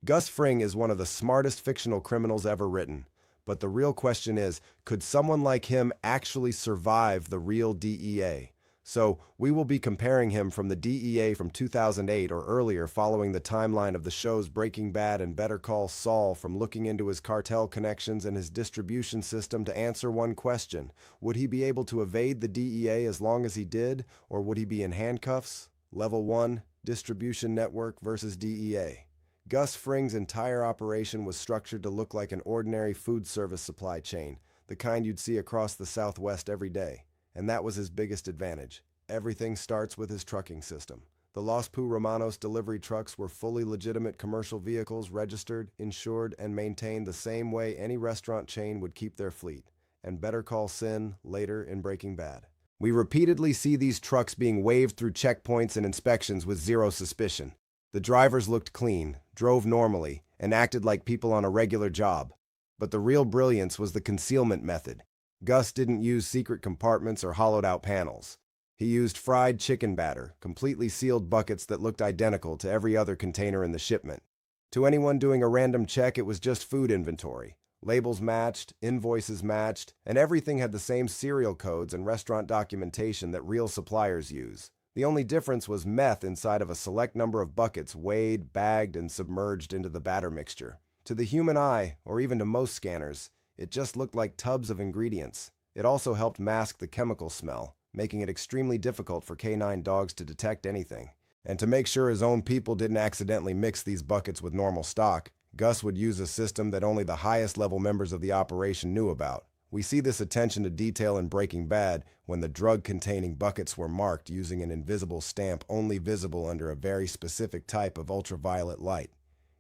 Gus Fring is one of the smartest fictional criminals ever written. But the real question is, could someone like him actually survive the real DEA? So, we will be comparing him from the DEA from 2008 or earlier, following the timeline of the shows Breaking Bad and Better Call Saul, from looking into his cartel connections and his distribution system to answer one question. Would he be able to evade the DEA as long as he did, or would he be in handcuffs? Level 1, Distribution Network versus DEA. Gus Fring's entire operation was structured to look like an ordinary food service supply chain, the kind you'd see across the Southwest every day. And that was his biggest advantage. Everything starts with his trucking system. The Los Romanos delivery trucks were fully legitimate commercial vehicles, registered, insured, and maintained the same way any restaurant chain would keep their fleet. And Better Call Saul later in Breaking Bad. We repeatedly see these trucks being waved through checkpoints and inspections with zero suspicion. The drivers looked clean, drove normally, and acted like people on a regular job. But the real brilliance was the concealment method. Gus didn't use secret compartments or hollowed-out panels. He used fried chicken batter, completely sealed buckets that looked identical to every other container in the shipment. To anyone doing a random check, it was just food inventory. Labels matched, invoices matched, and everything had the same serial codes and restaurant documentation that real suppliers use. The only difference was meth inside of a select number of buckets weighed, bagged, and submerged into the batter mixture. To the human eye, or even to most scanners, it just looked like tubs of ingredients. It also helped mask the chemical smell, making it extremely difficult for canine dogs to detect anything. And to make sure his own people didn't accidentally mix these buckets with normal stock, Gus would use a system that only the highest level members of the operation knew about. We see this attention to detail in Breaking Bad when the drug-containing buckets were marked using an invisible stamp only visible under a very specific type of ultraviolet light.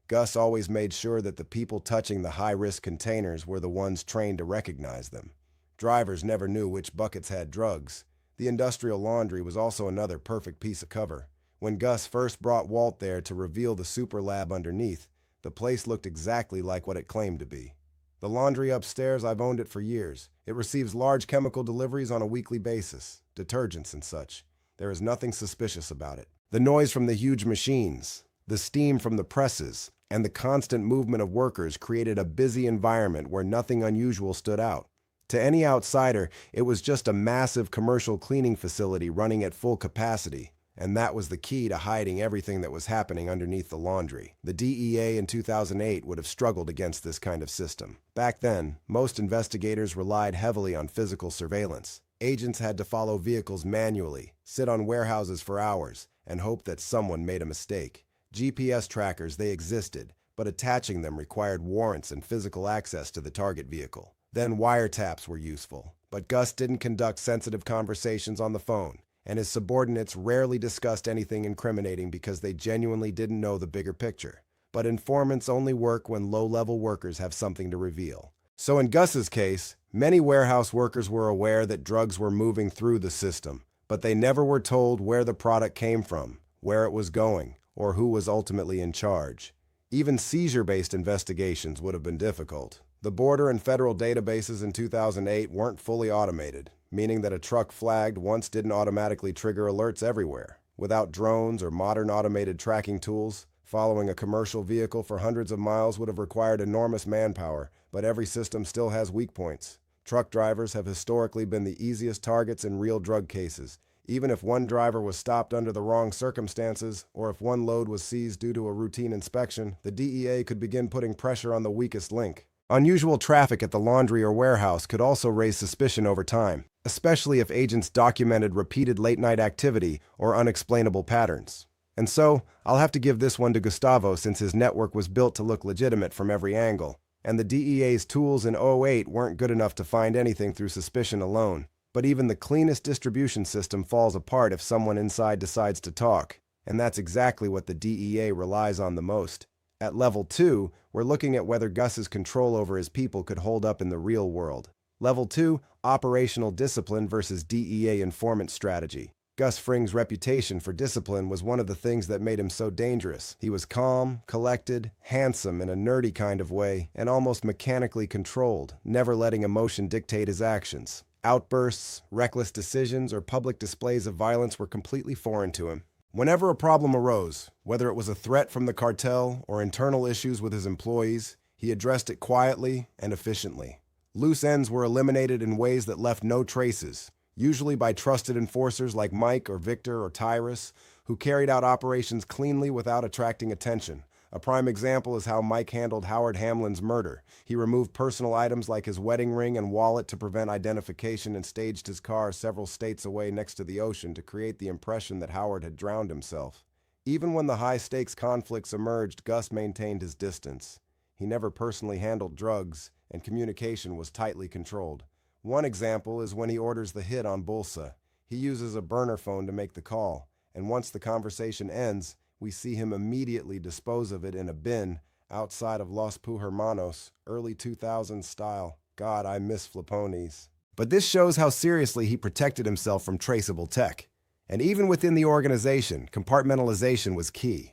Gus always made sure that the people touching the high-risk containers were the ones trained to recognize them. Drivers never knew which buckets had drugs. The industrial laundry was also another perfect piece of cover. When Gus first brought Walt there to reveal the super lab underneath, the place looked exactly like what it claimed to be. The laundry upstairs, I've owned it for years. It receives large chemical deliveries on a weekly basis, detergents and such. There is nothing suspicious about it. The noise from the huge machines, the steam from the presses, and the constant movement of workers created a busy environment where nothing unusual stood out. To any outsider, it was just a massive commercial cleaning facility running at full capacity, and that was the key to hiding everything that was happening underneath the laundry. The DEA in 2008 would have struggled against this kind of system. Back then, most investigators relied heavily on physical surveillance. Agents had to follow vehicles manually, sit on warehouses for hours, and hope that someone made a mistake. GPS trackers, they existed, but attaching them required warrants and physical access to the target vehicle. Then wiretaps were useful, but Gus didn't conduct sensitive conversations on the phone, and his subordinates rarely discussed anything incriminating because they genuinely didn't know the bigger picture. But informants only work when low-level workers have something to reveal. So in Gus's case, many warehouse workers were aware that drugs were moving through the system, but they never were told where the product came from, where it was going, or who was ultimately in charge. Even seizure-based investigations would have been difficult. The border and federal databases in 2008 weren't fully automated, meaning that a truck flagged once didn't automatically trigger alerts everywhere. Without drones or modern automated tracking tools, following a commercial vehicle for hundreds of miles would have required enormous manpower, but every system still has weak points. Truck drivers have historically been the easiest targets in real drug cases. Even if one driver was stopped under the wrong circumstances, or if one load was seized due to a routine inspection, the DEA could begin putting pressure on the weakest link. Unusual traffic at the laundry or warehouse could also raise suspicion over time, especially if agents documented repeated late-night activity or unexplainable patterns. And so, I'll have to give this one to Gustavo since his network was built to look legitimate from every angle, and the DEA's tools in '08 weren't good enough to find anything through suspicion alone. But even the cleanest distribution system falls apart if someone inside decides to talk, and that's exactly what the DEA relies on the most. At Level 2, we're looking at whether Gus's control over his people could hold up in the real world. Level 2, operational discipline versus DEA informant strategy. Gus Fring's reputation for discipline was one of the things that made him so dangerous. He was calm, collected, handsome in a nerdy kind of way, and almost mechanically controlled, never letting emotion dictate his actions. Outbursts, reckless decisions, or public displays of violence were completely foreign to him. Whenever a problem arose, whether it was a threat from the cartel or internal issues with his employees, he addressed it quietly and efficiently. Loose ends were eliminated in ways that left no traces, usually by trusted enforcers like Mike or Victor or Tyrus, who carried out operations cleanly without attracting attention. A prime example is how Mike handled Howard Hamlin's murder. He removed personal items like his wedding ring and wallet to prevent identification and staged his car several states away next to the ocean to create the impression that Howard had drowned himself. Even when the high-stakes conflicts emerged, Gus maintained his distance. He never personally handled drugs, and communication was tightly controlled. One example is when he orders the hit on Bulsa. He uses a burner phone to make the call, and once the conversation ends, we see him immediately dispose of it in a bin outside of Los Puhermanos, early 2000s style. God, I miss Flipones. But this shows how seriously he protected himself from traceable tech. And even within the organization, compartmentalization was key.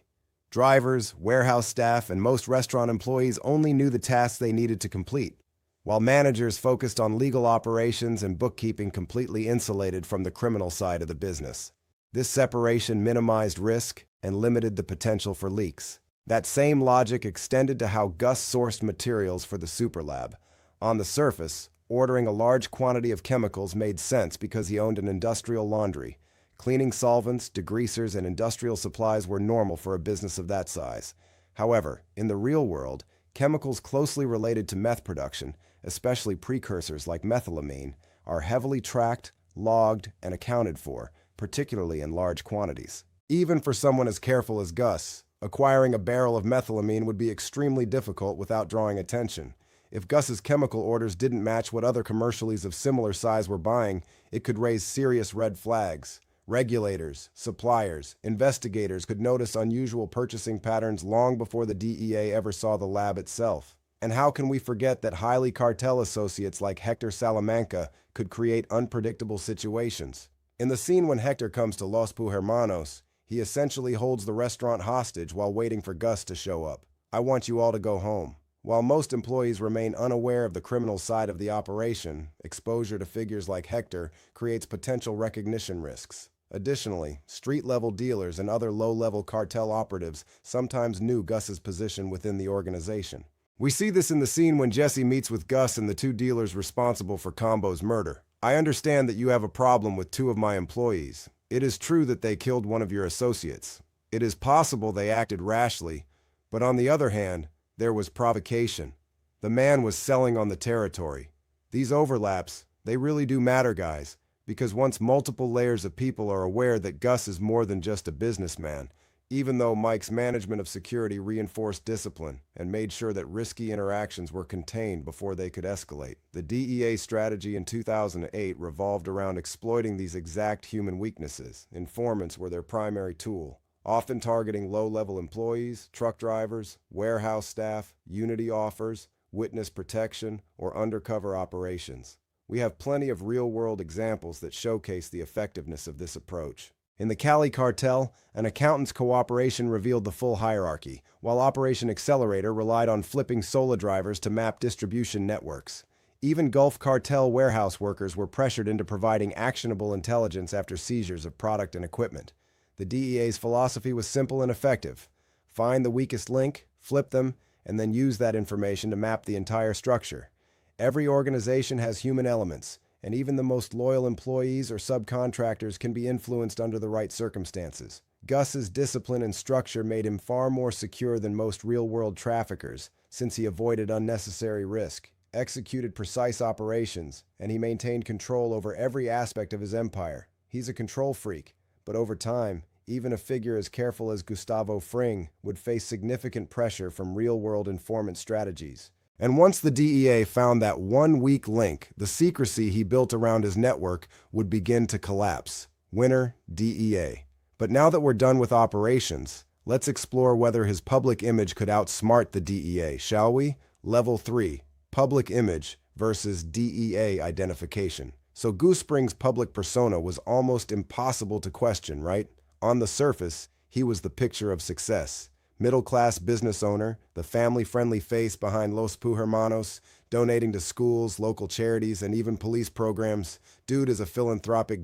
Drivers, warehouse staff, and most restaurant employees only knew the tasks they needed to complete, while managers focused on legal operations and bookkeeping completely insulated from the criminal side of the business. This separation minimized risk and limited the potential for leaks. That same logic extended to how Gus sourced materials for the superlab. On the surface, ordering a large quantity of chemicals made sense because he owned an industrial laundry. Cleaning solvents, degreasers, and industrial supplies were normal for a business of that size. However, in the real world, chemicals closely related to meth production, especially precursors like methylamine, are heavily tracked, logged, and accounted for, particularly in large quantities. Even for someone as careful as Gus, acquiring a barrel of methylamine would be extremely difficult without drawing attention. If Gus's chemical orders didn't match what other commercials of similar size were buying, it could raise serious red flags. Regulators, suppliers, investigators could notice unusual purchasing patterns long before the DEA ever saw the lab itself. And how can we forget that highly cartel associates like Hector Salamanca could create unpredictable situations? In the scene when Hector comes to Los Puhermanos, he essentially holds the restaurant hostage while waiting for Gus to show up. I want you all to go home. While most employees remain unaware of the criminal side of the operation, exposure to figures like Hector creates potential recognition risks. Additionally, street-level dealers and other low-level cartel operatives sometimes knew Gus's position within the organization. We see this in the scene when Jesse meets with Gus and the two dealers responsible for Combo's murder. I understand that you have a problem with two of my employees. It is true that they killed one of your associates. It is possible they acted rashly, but on the other hand, there was provocation. The man was selling on the territory. These overlaps, they really do matter, guys, because once multiple layers of people are aware that Gus is more than just a businessman, even though Mike's management of security reinforced discipline and made sure that risky interactions were contained before they could escalate. The DEA strategy in 2008 revolved around exploiting these exact human weaknesses. Informants were their primary tool, often targeting low-level employees, truck drivers, warehouse staff, unity offers, witness protection, or undercover operations. We have plenty of real-world examples that showcase the effectiveness of this approach. In the Cali Cartel, an accountant's cooperation revealed the full hierarchy, while Operation Accelerator relied on flipping Sola drivers to map distribution networks. Even Gulf Cartel warehouse workers were pressured into providing actionable intelligence after seizures of product and equipment. The DEA's philosophy was simple and effective. Find the weakest link, flip them, and then use that information to map the entire structure. Every organization has human elements, and even the most loyal employees or subcontractors can be influenced under the right circumstances. Gus's discipline and structure made him far more secure than most real-world traffickers, since he avoided unnecessary risk, executed precise operations, and he maintained control over every aspect of his empire. He's a control freak, but over time, even a figure as careful as Gustavo Fring would face significant pressure from real-world informant strategies. And once the DEA found that one weak link, the secrecy he built around his network would begin to collapse. Winner, DEA. But now that we're done with operations, let's explore whether his public image could outsmart the DEA, shall we? Level 3, public image versus DEA identification. So Gus Fring's public persona was almost impossible to question, right? On the surface, he was the picture of success. Middle-class business owner, the family-friendly face behind Los Puhermanos, donating to schools, local charities, and even police programs. Dude is a philanthropic,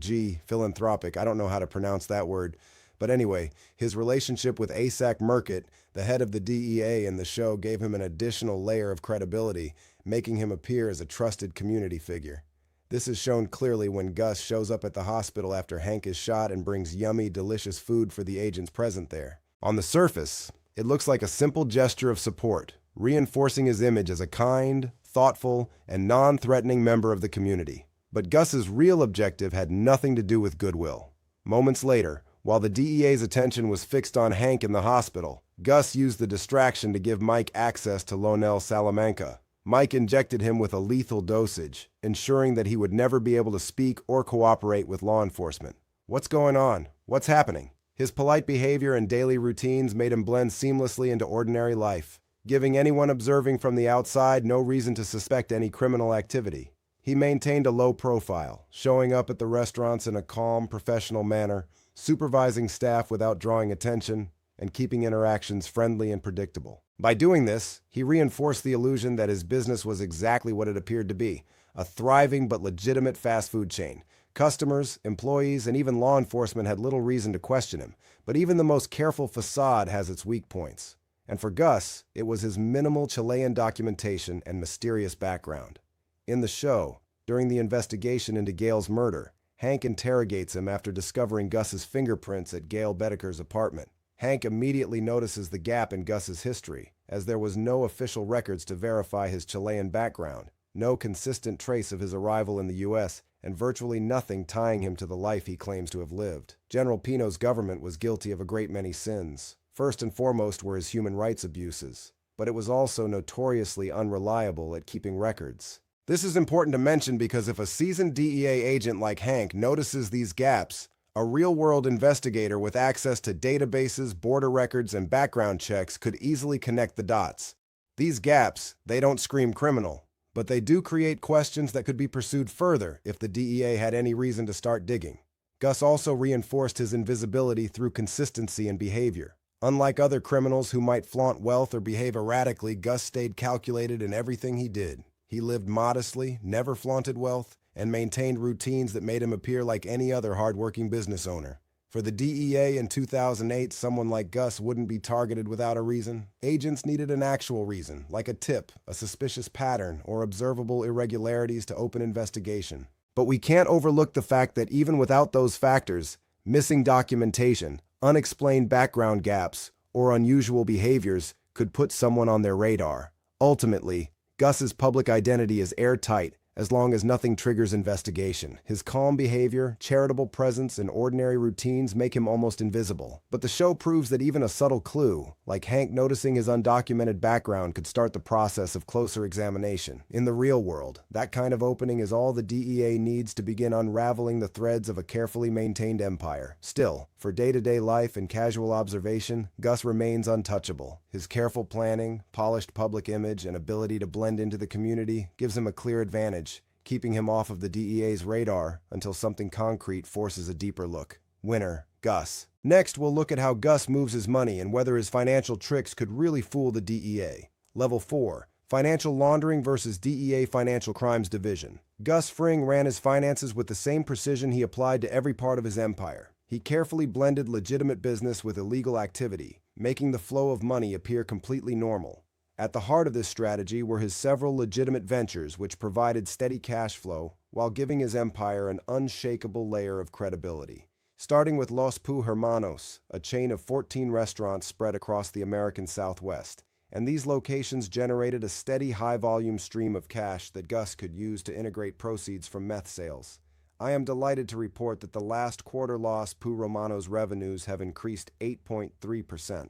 I don't know how to pronounce that word, But anyway, his relationship with Asac Merkett, the head of the DEA in the show, gave him an additional layer of credibility, making him appear as a trusted community figure. This is shown clearly when Gus shows up at the hospital after Hank is shot and brings yummy, delicious food for the agents present there. On the surface, it looks like a simple gesture of support, reinforcing his image as a kind, thoughtful, and non-threatening member of the community. But Gus's real objective had nothing to do with goodwill. Moments later, while the DEA's attention was fixed on Hank in the hospital, Gus used the distraction to give Mike access to Lonel Salamanca. Mike injected him with a lethal dosage, ensuring that he would never be able to speak or cooperate with law enforcement. What's going on? What's happening? His polite behavior and daily routines made him blend seamlessly into ordinary life, giving anyone observing from the outside no reason to suspect any criminal activity. He maintained a low profile, showing up at the restaurants in a calm, professional manner, supervising staff without drawing attention, and keeping interactions friendly and predictable. By doing this, he reinforced the illusion that his business was exactly what it appeared to be, a thriving but legitimate fast food chain. Customers, employees, and even law enforcement had little reason to question him, but even the most careful facade has its weak points. And for Gus, it was his minimal Chilean documentation and mysterious background. In the show, during the investigation into Gail's murder, Hank interrogates him after discovering Gus's fingerprints at Gail Bedeker's apartment. Hank immediately notices the gap in Gus's history, as there was no official records to verify his Chilean background, no consistent trace of his arrival in the U.S., and virtually nothing tying him to the life he claims to have lived. General Pino's government was guilty of a great many sins. First and foremost were his human rights abuses, but it was also notoriously unreliable at keeping records. This is important to mention because if a seasoned DEA agent like Hank notices these gaps, a real-world investigator with access to databases, border records, and background checks could easily connect the dots. These gaps, they don't scream criminal, but they do create questions that could be pursued further if the DEA had any reason to start digging. Gus also reinforced his invisibility through consistency in behavior. Unlike other criminals who might flaunt wealth or behave erratically, Gus stayed calculated in everything he did. He lived modestly, never flaunted wealth, and maintained routines that made him appear like any other hardworking business owner. For the DEA in 2008, someone like Gus wouldn't be targeted without a reason. Agents needed an actual reason, like a tip, a suspicious pattern, or observable irregularities to open investigation. But we can't overlook the fact that even without those factors, missing documentation, unexplained background gaps, or unusual behaviors could put someone on their radar. Ultimately, Gus's public identity is airtight as long as nothing triggers investigation. His calm behavior, charitable presence, and ordinary routines make him almost invisible. But the show proves that even a subtle clue, like Hank noticing his undocumented background, could start the process of closer examination. In the real world, that kind of opening is all the DEA needs to begin unraveling the threads of a carefully maintained empire. Still, for day-to-day life and casual observation, Gus remains untouchable. His careful planning, polished public image, and ability to blend into the community gives him a clear advantage, keeping him off of the DEA's radar until something concrete forces a deeper look. Winner, Gus. Next, we'll look at how Gus moves his money and whether his financial tricks could really fool the DEA. Level 4. Financial Laundering versus DEA Financial Crimes Division. Gus Fring ran his finances with the same precision he applied to every part of his empire. He carefully blended legitimate business with illegal activity, making the flow of money appear completely normal. At the heart of this strategy were his several legitimate ventures which provided steady cash flow while giving his empire an unshakable layer of credibility. Starting with Los Pu Hermanos, a chain of 14 restaurants spread across the American Southwest, and these locations generated a steady high-volume stream of cash that Gus could use to integrate proceeds from meth sales. I am delighted to report that the last quarter Los Pu Hermanos revenues have increased 8.3%.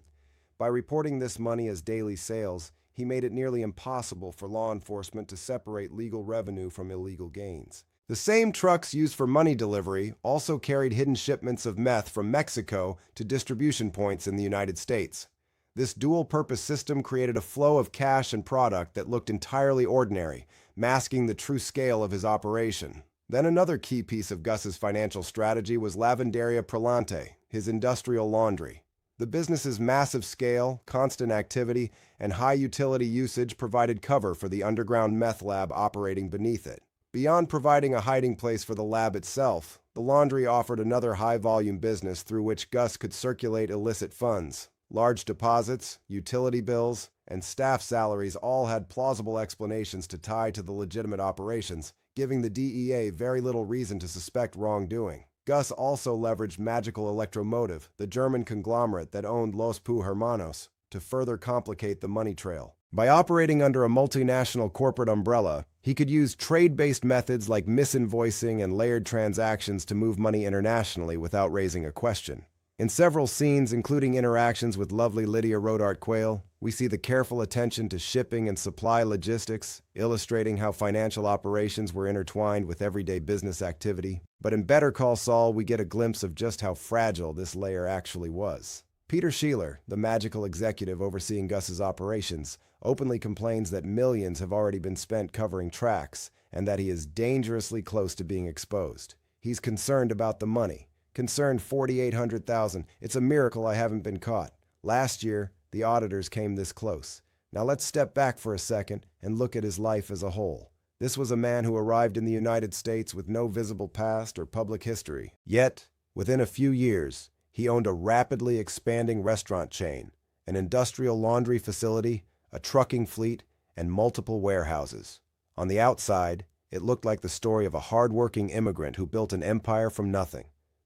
By reporting this money as daily sales, he made it nearly impossible for law enforcement to separate legal revenue from illegal gains. The same trucks used for money delivery also carried hidden shipments of meth from Mexico to distribution points in the United States. This dual-purpose system created a flow of cash and product that looked entirely ordinary, masking the true scale of his operation. Then another key piece of Gus's financial strategy was Lavanderia Prelante, his industrial laundry. The business's massive scale, constant activity, and high utility usage provided cover for the underground meth lab operating beneath it. Beyond providing a hiding place for the lab itself, the laundry offered another high-volume business through which Gus could circulate illicit funds. Large deposits, utility bills, and staff salaries all had plausible explanations to tie to the legitimate operations, giving the DEA very little reason to suspect wrongdoing. Gus also leveraged Magical Electromotive, the German conglomerate that owned Los Pu Hermanos, to further complicate the money trail. By operating under a multinational corporate umbrella, he could use trade-based methods like misinvoicing and layered transactions to move money internationally without raising a question. In several scenes, including interactions with lovely Lydia Rodart Quayle, we see the careful attention to shipping and supply logistics, illustrating how financial operations were intertwined with everyday business activity. But in Better Call Saul, we get a glimpse of just how fragile this layer actually was. Peter Sheeler, the magical executive overseeing Gus's operations, openly complains that millions have already been spent covering tracks and that he is dangerously close to being exposed. He's concerned about the money. Concerned $4,800,000. It's a miracle I haven't been caught. Last year, the auditors came this close. Now let's step back for a second and look at his life as a whole. This was a man who arrived in the United States with no visible past or public history. Yet, within a few years, he owned a rapidly expanding restaurant chain, an industrial laundry facility, a trucking fleet, and multiple warehouses. On the outside, it looked like the story of a hard-working immigrant who built an empire from nothing.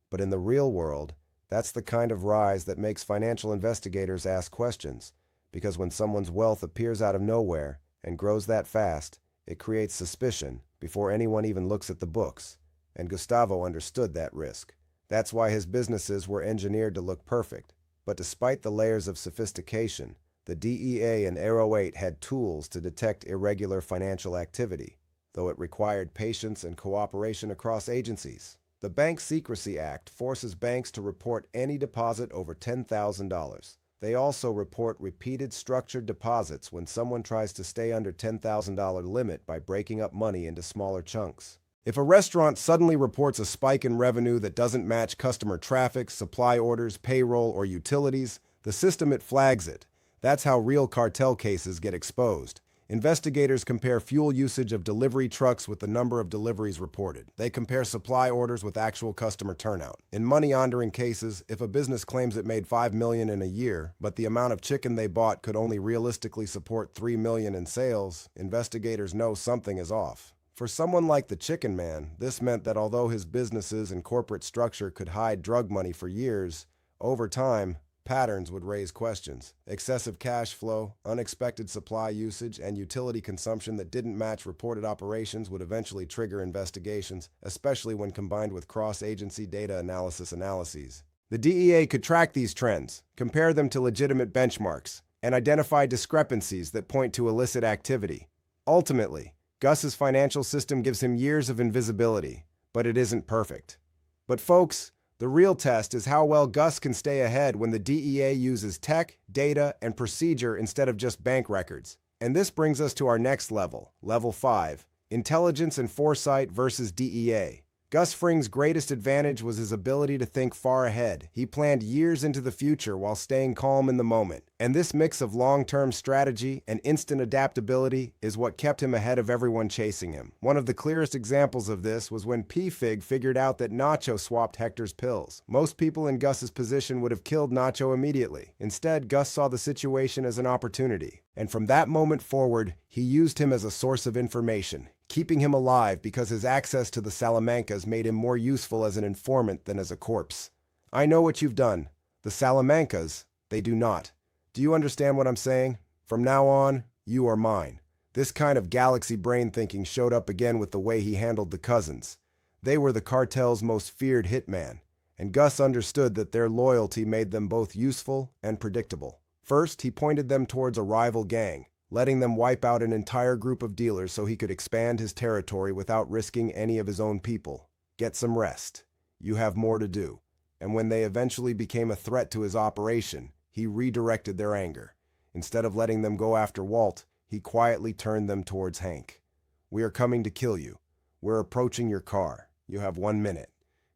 But in the real world, that's the kind of rise that makes financial investigators ask questions, because when someone's wealth appears out of nowhere and grows that fast, it creates suspicion before anyone even looks at the books. And Gustavo understood that risk. That's why his businesses were engineered to look perfect. But despite the layers of sophistication, the DEA and Arrow 8 had tools to detect irregular financial activity, though it required patience and cooperation across agencies. The Bank Secrecy Act forces banks to report any deposit over $10,000. They also report repeated structured deposits when someone tries to stay under $10,000 limit by breaking up money into smaller chunks. If a restaurant suddenly reports a spike in revenue that doesn't match customer traffic, supply orders, payroll, or utilities, the system flags it. That's how real cartel cases get exposed. Investigators compare fuel usage of delivery trucks with the number of deliveries reported. They compare supply orders with actual customer turnout. In money laundering cases, if a business claims it made $5 million in a year, but the amount of chicken they bought could only realistically support $3 million in sales, investigators know something is off. For someone like the Chicken Man, this meant that although his businesses and corporate structure could hide drug money for years, over time, patterns would raise questions. Excessive cash flow, unexpected supply usage, and utility consumption that didn't match reported operations would eventually trigger investigations, especially when combined with cross-agency data analyses. The DEA could track these trends, compare them to legitimate benchmarks, and identify discrepancies that point to illicit activity. Ultimately, Gus's financial system gives him years of invisibility, but it isn't perfect. But folks, the real test is how well Gus can stay ahead when the DEA uses tech, data, and procedure instead of just bank records. And this brings us to our next level, Level 5, Intelligence and Foresight versus DEA. Gus Fring's greatest advantage was his ability to think far ahead. He planned years into the future while staying calm in the moment. And this mix of long-term strategy and instant adaptability is what kept him ahead of everyone chasing him. One of the clearest examples of this was when P-Fig figured out that Nacho swapped Hector's pills. Most people in Gus's position would have killed Nacho immediately. Instead, Gus saw the situation as an opportunity. And from that moment forward, he used him as a source of information, keeping him alive because his access to the Salamancas made him more useful as an informant than as a corpse. I know what you've done. The Salamancas, they do not. Do you understand what I'm saying? From now on, you are mine. This kind of galaxy brain thinking showed up again with the way he handled the cousins. They were the cartel's most feared hitman, and Gus understood that their loyalty made them both useful and predictable. First, he pointed them towards a rival gang, letting them wipe out an entire group of dealers so he could expand his territory without risking any of his own people. Get some rest. You have more to do. And when they eventually became a threat to his operation, he redirected their anger. Instead of letting them go after Walt, he quietly turned them towards Hank. We are coming to kill you. We're approaching your car. You have 1 minute.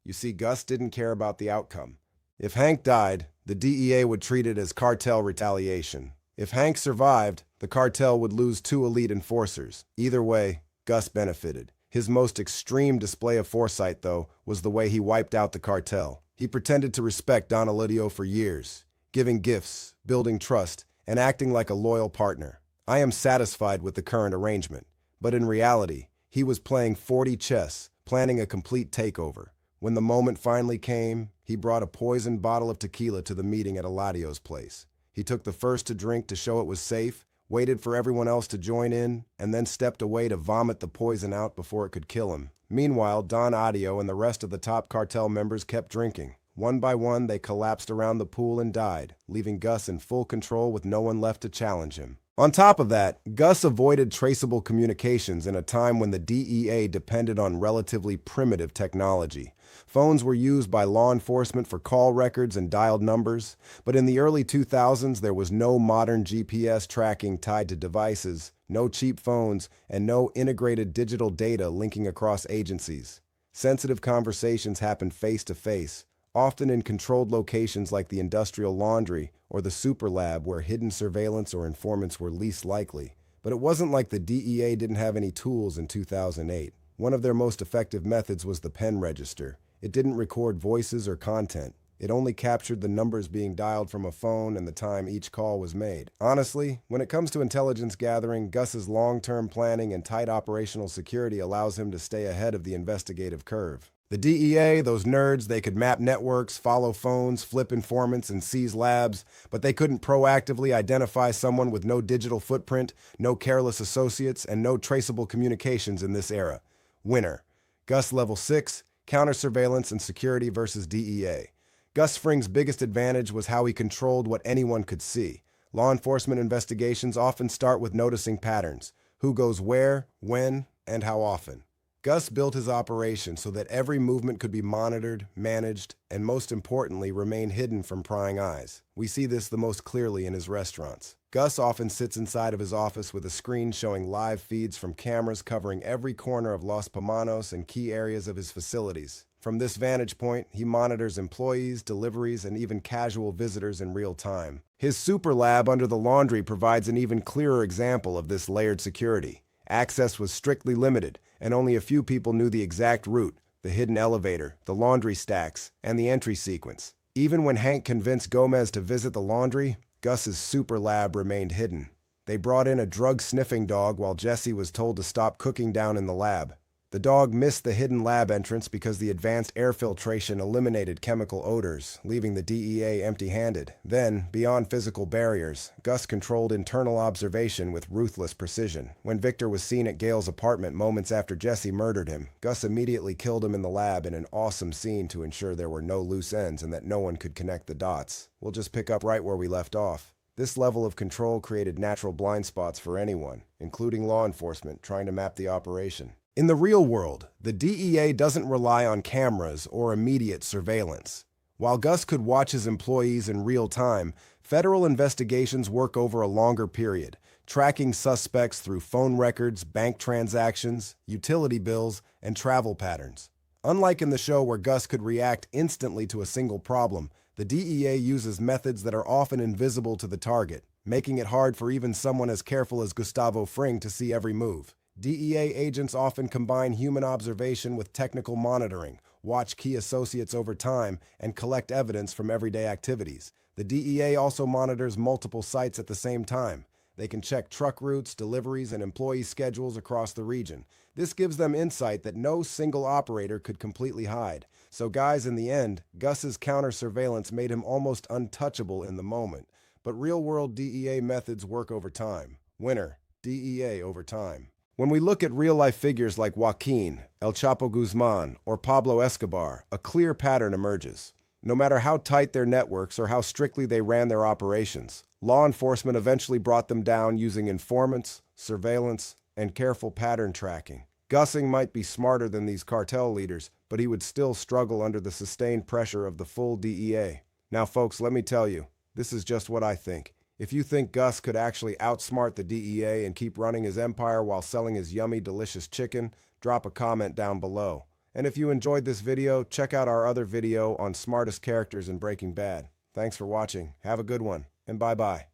You see, Gus didn't care about the outcome. If Hank died, the DEA would treat it as cartel retaliation. If Hank survived, the cartel would lose 2 elite enforcers. Either way, Gus benefited. His most extreme display of foresight, though, was the way he wiped out the cartel. He pretended to respect Don Elidio for years, giving gifts, building trust, and acting like a loyal partner. I am satisfied with the current arrangement, but in reality, he was playing 40 chess, planning a complete takeover. When the moment finally came, he brought a poisoned bottle of tequila to the meeting at Eladio's place. He took the first to drink to show it was safe, waited for everyone else to join in, and then stepped away to vomit the poison out before it could kill him. Meanwhile, Don Adio and the rest of the top cartel members kept drinking. One by one, they collapsed around the pool and died, leaving Gus in full control with no one left to challenge him. On top of that, Gus avoided traceable communications in a time when the DEA depended on relatively primitive technology. Phones were used by law enforcement for call records and dialed numbers, but in the early 2000s there was no modern GPS tracking tied to devices, no cheap phones, and no integrated digital data linking across agencies. Sensitive conversations happened face-to-face, often in controlled locations like the industrial laundry or the super lab where hidden surveillance or informants were least likely. But it wasn't like the DEA didn't have any tools in 2008. One of their most effective methods was the pen register. It didn't record voices or content. It only captured the numbers being dialed from a phone and the time each call was made. Honestly, when it comes to intelligence gathering, Gus's long-term planning and tight operational security allows him to stay ahead of the investigative curve. The DEA, those nerds, they could map networks, follow phones, flip informants, and seize labs, but they couldn't proactively identify someone with no digital footprint, no careless associates, and no traceable communications in this era. Winner. Gus Level 6, Counter-Surveillance and Security versus DEA. Gus Fring's biggest advantage was how he controlled what anyone could see. Law enforcement investigations often start with noticing patterns. Who goes where, when, and how often. Gus built his operation so that every movement could be monitored, managed, and most importantly, remain hidden from prying eyes. We see this the most clearly in his restaurants. Gus often sits inside of his office with a screen showing live feeds from cameras covering every corner of Los Pomanos and key areas of his facilities. From this vantage point, he monitors employees, deliveries, and even casual visitors in real time. His super lab under the laundry provides an even clearer example of this layered security. Access was strictly limited, and only a few people knew the exact route, the hidden elevator, the laundry stacks, and the entry sequence. Even when Hank convinced Gomez to visit the laundry, Gus's super lab remained hidden. They brought in a drug-sniffing dog while Jesse was told to stop cooking down in the lab. The dog missed the hidden lab entrance because the advanced air filtration eliminated chemical odors, leaving the DEA empty-handed. Then, beyond physical barriers, Gus controlled internal observation with ruthless precision. When Victor was seen at Gale's apartment moments after Jesse murdered him, Gus immediately killed him in the lab in an awesome scene to ensure there were no loose ends and that no one could connect the dots. We'll just pick up right where we left off. This level of control created natural blind spots for anyone, including law enforcement, trying to map the operation. In the real world, the DEA doesn't rely on cameras or immediate surveillance. While Gus could watch his employees in real time, federal investigations work over a longer period, tracking suspects through phone records, bank transactions, utility bills, and travel patterns. Unlike in the show where Gus could react instantly to a single problem, the DEA uses methods that are often invisible to the target, making it hard for even someone as careful as Gustavo Fring to see every move. DEA agents often combine human observation with technical monitoring, watch key associates over time, and collect evidence from everyday activities. The DEA also monitors multiple sites at the same time. They can check truck routes, deliveries, and employee schedules across the region. This gives them insight that no single operator could completely hide. So guys, in the end, Gus's counter-surveillance made him almost untouchable in the moment. But real-world DEA methods work over time. Winner, DEA over time. When we look at real-life figures like Joaquin, El Chapo Guzman, or Pablo Escobar, a clear pattern emerges. No matter how tight their networks or how strictly they ran their operations, law enforcement eventually brought them down using informants, surveillance, and careful pattern tracking. Gussing might be smarter than these cartel leaders, but he would still struggle under the sustained pressure of the full DEA. Now, folks, let me tell you, this is just what I think. If you think Gus could actually outsmart the DEA and keep running his empire while selling his yummy, delicious chicken, drop a comment down below. And if you enjoyed this video, check out our other video on smartest characters in Breaking Bad. Thanks for watching, have a good one, and bye-bye.